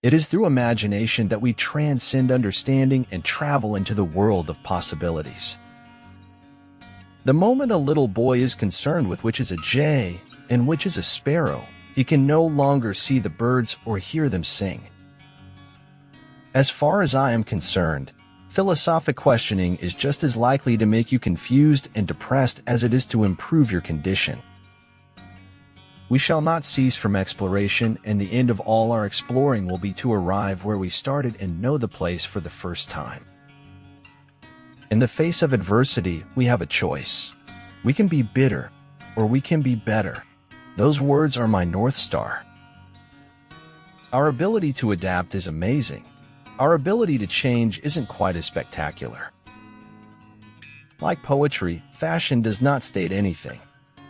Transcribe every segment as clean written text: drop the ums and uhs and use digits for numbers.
It is through imagination that we transcend understanding and travel into the world of possibilities. The moment a little boy is concerned with which is a jay and which is a sparrow, he can no longer see the birds or hear them sing. As far as I am concerned, philosophic questioning is just as likely to make you confused and depressed as it is to improve your condition. We shall not cease from exploration, and the end of all our exploring will be to arrive where we started and know the place for the first time. In the face of adversity, we have a choice. We can be bitter, or we can be better. Those words are my North Star. Our ability to adapt is amazing. Our ability to change isn't quite as spectacular. Like poetry, fashion does not state anything.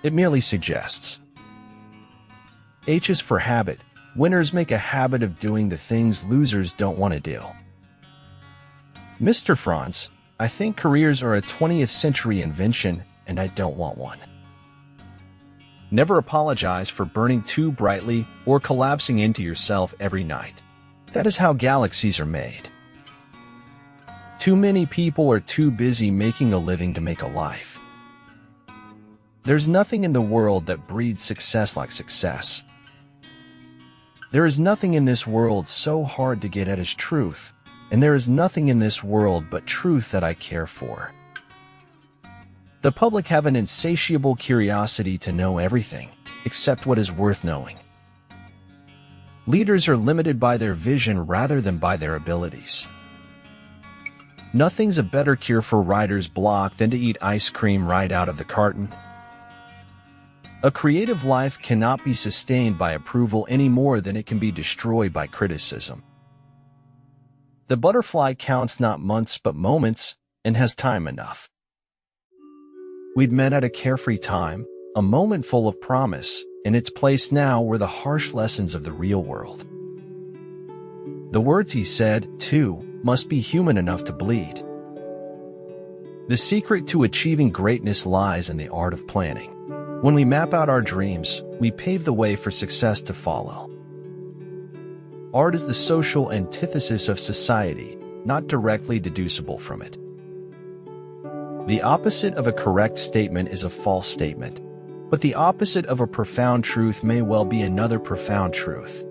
It merely suggests. H is for habit. Winners make a habit of doing the things losers don't want to do. Mr. Franz, I think careers are a 20th century invention, and I don't want one. Never apologize for burning too brightly or collapsing into yourself every night. That is how galaxies are made. Too many people are too busy making a living to make a life. There's nothing in the world that breeds success like success. There is nothing in this world so hard to get at as truth, and there is nothing in this world but truth that I care for. The public have an insatiable curiosity to know everything, except what is worth knowing. Leaders are limited by their vision rather than by their abilities. Nothing's a better cure for writer's block than to eat ice cream right out of the carton. A creative life cannot be sustained by approval any more than it can be destroyed by criticism. The butterfly counts not months but moments, and has time enough. We'd met at a carefree time, a moment full of promise. In its place now were the harsh lessons of the real world. The words he said, too, must be human enough to bleed. The secret to achieving greatness lies in the art of planning. When we map out our dreams, we pave the way for success to follow. Art is the social antithesis of society, not directly deducible from it. The opposite of a correct statement is a false statement, but the opposite of a profound truth may well be another profound truth.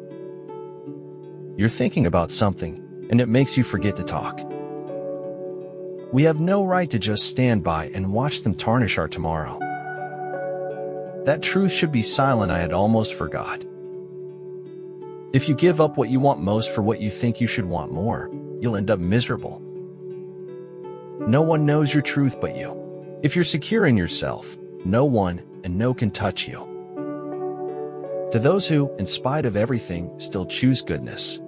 You're thinking about something, and it makes you forget to talk. We have no right to just stand by and watch them tarnish our tomorrow. That truth should be silent. I had almost forgot. If you give up what you want most for what you think you should want more, you'll end up miserable. No one knows your truth but you. If you're secure in yourself, no one and no can touch you. To those who, in spite of everything, still choose goodness.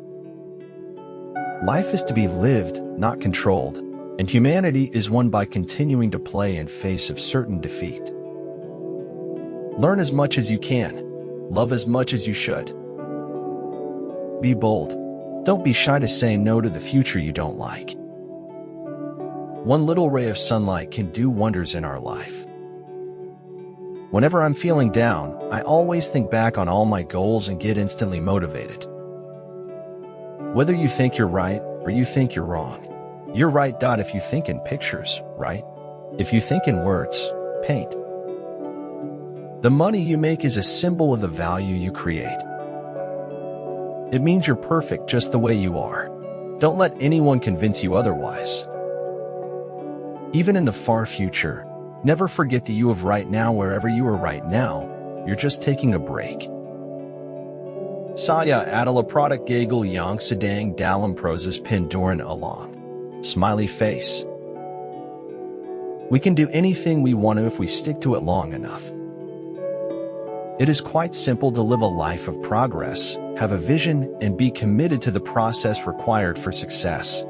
Life is to be lived, not controlled, and humanity is won by continuing to play in face of certain defeat. Learn as much as you can. Love as much as you should. Be bold. Don't be shy to say no to the future you don't like. One little ray of sunlight can do wonders in our life. Whenever I'm feeling down, I always think back on all my goals and get instantly motivated. Whether you think you're right or you think you're wrong, you're right. If you think in pictures, right? If you think in words, paint. The money you make is a symbol of the value you create. It means you're perfect just the way you are. Don't let anyone convince you otherwise. Even in the far future, never forget that you have right now. Wherever you are right now, you're just taking a break. Saya Adela product Gagel Yang Sedang Dalam Proses Pinduran Along. Smiley face. We can do anything we want to if we stick to it long enough. It is quite simple to live a life of progress, have a vision, and be committed to the process required for success.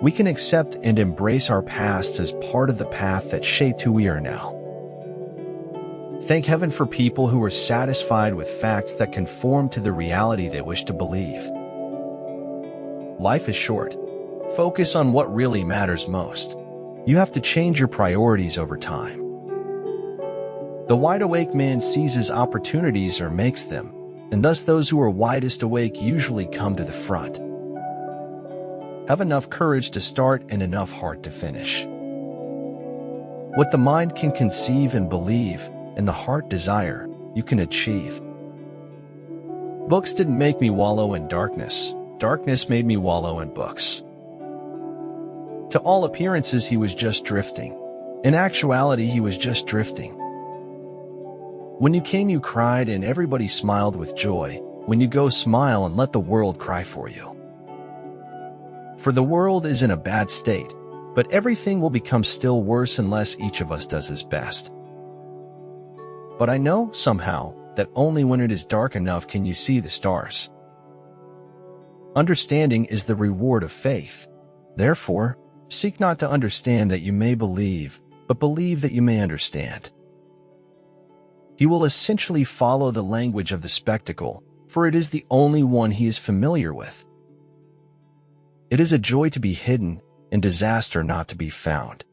We can accept and embrace our past as part of the path that shaped who we are now. Thank heaven for people who are satisfied with facts that conform to the reality they wish to believe. Life is short. Focus on what really matters most. You have to change your priorities over time. The wide-awake man seizes opportunities or makes them. and thus those who are widest awake usually come to the front. Have enough courage to start and enough heart to finish. What the mind can conceive and believe, and the heart desire, you can achieve. Books didn't make me wallow in darkness. Darkness made me wallow in books. To all appearances, he was just drifting. In actuality, he was just drifting. When you came, you cried, and everybody smiled with joy. When you go, smile and let the world cry for you. For the world is in a bad state, but everything will become still worse unless each of us does his best. But I know, somehow, that only when it is dark enough can you see the stars. Understanding is the reward of faith. Therefore, seek not to understand that you may believe, but believe that you may understand. He will essentially follow the language of the spectacle, for it is the only one he is familiar with. It is a joy to be hidden, and disaster not to be found.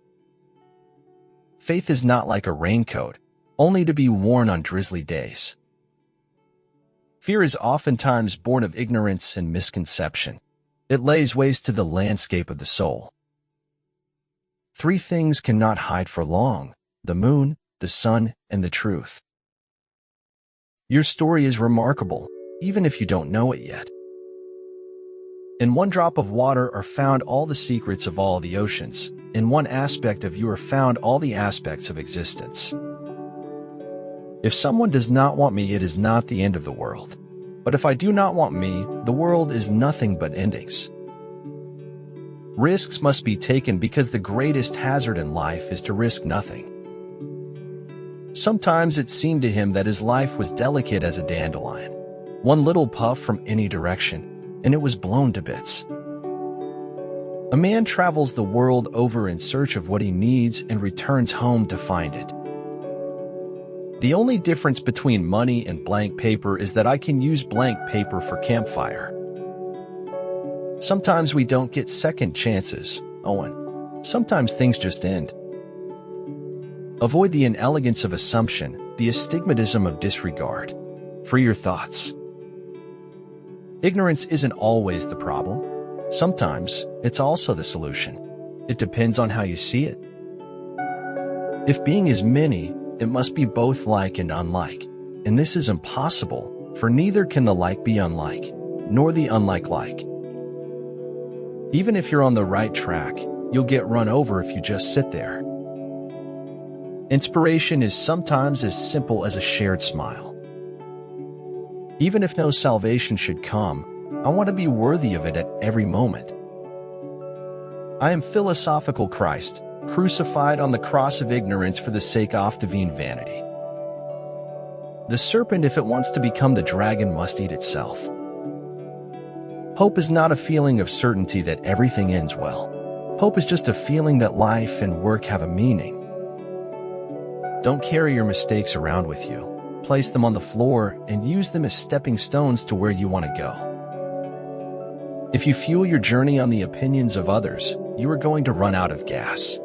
Faith is not like a raincoat, only to be worn on drizzly days. Fear is oftentimes born of ignorance and misconception. It lays waste to the landscape of the soul. 3 things cannot hide for long: the moon, the sun, and the truth. Your story is remarkable, even if you don't know it yet. In one drop of water are found all the secrets of all the oceans. In one aspect of you are found all the aspects of existence. If someone does not want me, it is not the end of the world. But if I do not want me, the world is nothing but endings. Risks must be taken because the greatest hazard in life is to risk nothing. Sometimes it seemed to him that his life was delicate as a dandelion. One little puff from any direction, and it was blown to bits. A man travels the world over in search of what he needs and returns home to find it. The only difference between money and blank paper is that I can use blank paper for campfire. Sometimes we don't get second chances, Owen. Sometimes things just end. Avoid the inelegance of assumption, the astigmatism of disregard. Free your thoughts. Ignorance isn't always the problem. Sometimes it's also the solution. It depends on how you see it. If being is many, it must be both like and unlike. And this is impossible, for neither can the like be unlike, nor the unlike like. Even if you're on the right track, you'll get run over if you just sit there. Inspiration is sometimes as simple as a shared smile. Even if no salvation should come, I want to be worthy of it at every moment. I am philosophical Christ, crucified on the cross of ignorance for the sake of vain vanity. The serpent, if it wants to become the dragon, must eat itself. Hope is not a feeling of certainty that everything ends well. Hope is just a feeling that life and work have a meaning. Don't carry your mistakes around with you. Place them on the floor and use them as stepping stones to where you want to go. If you fuel your journey on the opinions of others, you are going to run out of gas.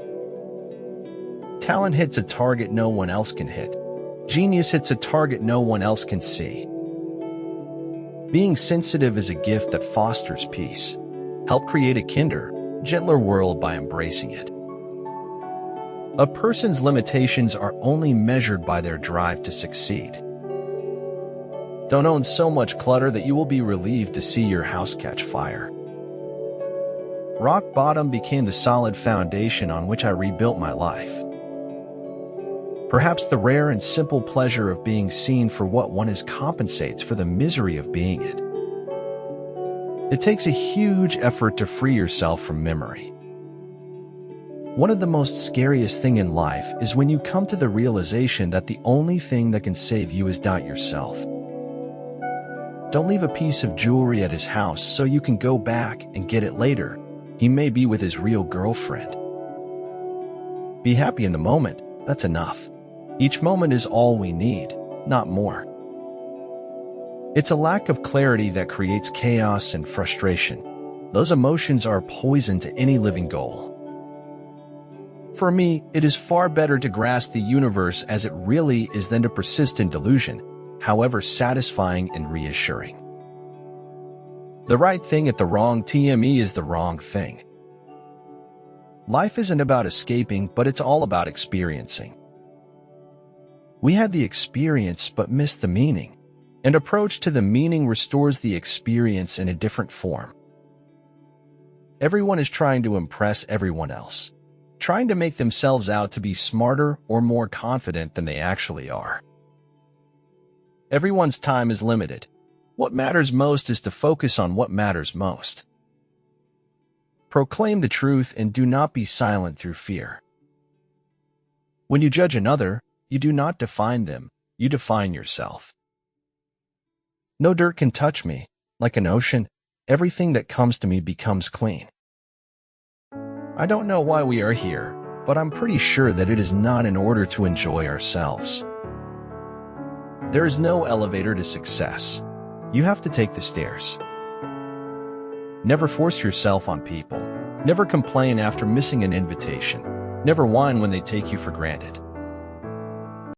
Talent hits a target no one else can hit. Genius hits a target no one else can see. Being sensitive is a gift that fosters peace. Help create a kinder, gentler world by embracing it. A person's limitations are only measured by their drive to succeed. Don't own so much clutter that you will be relieved to see your house catch fire. Rock bottom became the solid foundation on which I rebuilt my life. Perhaps the rare and simple pleasure of being seen for what one is compensates for the misery of being it. It takes a huge effort to free yourself from memory. One of the most scariest things in life is when you come to the realization that the only thing that can save you is doubt yourself. Don't leave a piece of jewelry at his house so you can go back and get it later. He may be with his real girlfriend. Be happy in the moment, that's enough. Each moment is all we need, not more. It's a lack of clarity that creates chaos and frustration. Those emotions are poison to any living goal. For me, it is far better to grasp the universe as it really is than to persist in delusion. however satisfying and reassuring. The right thing at the wrong time is the wrong thing. Life isn't about escaping, but it's all about experiencing. We had the experience but missed the meaning. An approach to the meaning restores the experience in a different form. Everyone is trying to impress everyone else, trying to make themselves out to be smarter or more confident than they actually are. Everyone's time is limited. What matters most is to focus on what matters most. Proclaim the truth and do not be silent through fear. When you judge another, you do not define them, you define yourself. No dirt can touch me. Like an ocean, everything that comes to me becomes clean. I don't know why we are here, but I'm pretty sure that it is not in order to enjoy ourselves. There is no elevator to success. You have to take the stairs. Never force yourself on people. Never complain after missing an invitation. Never whine when they take you for granted.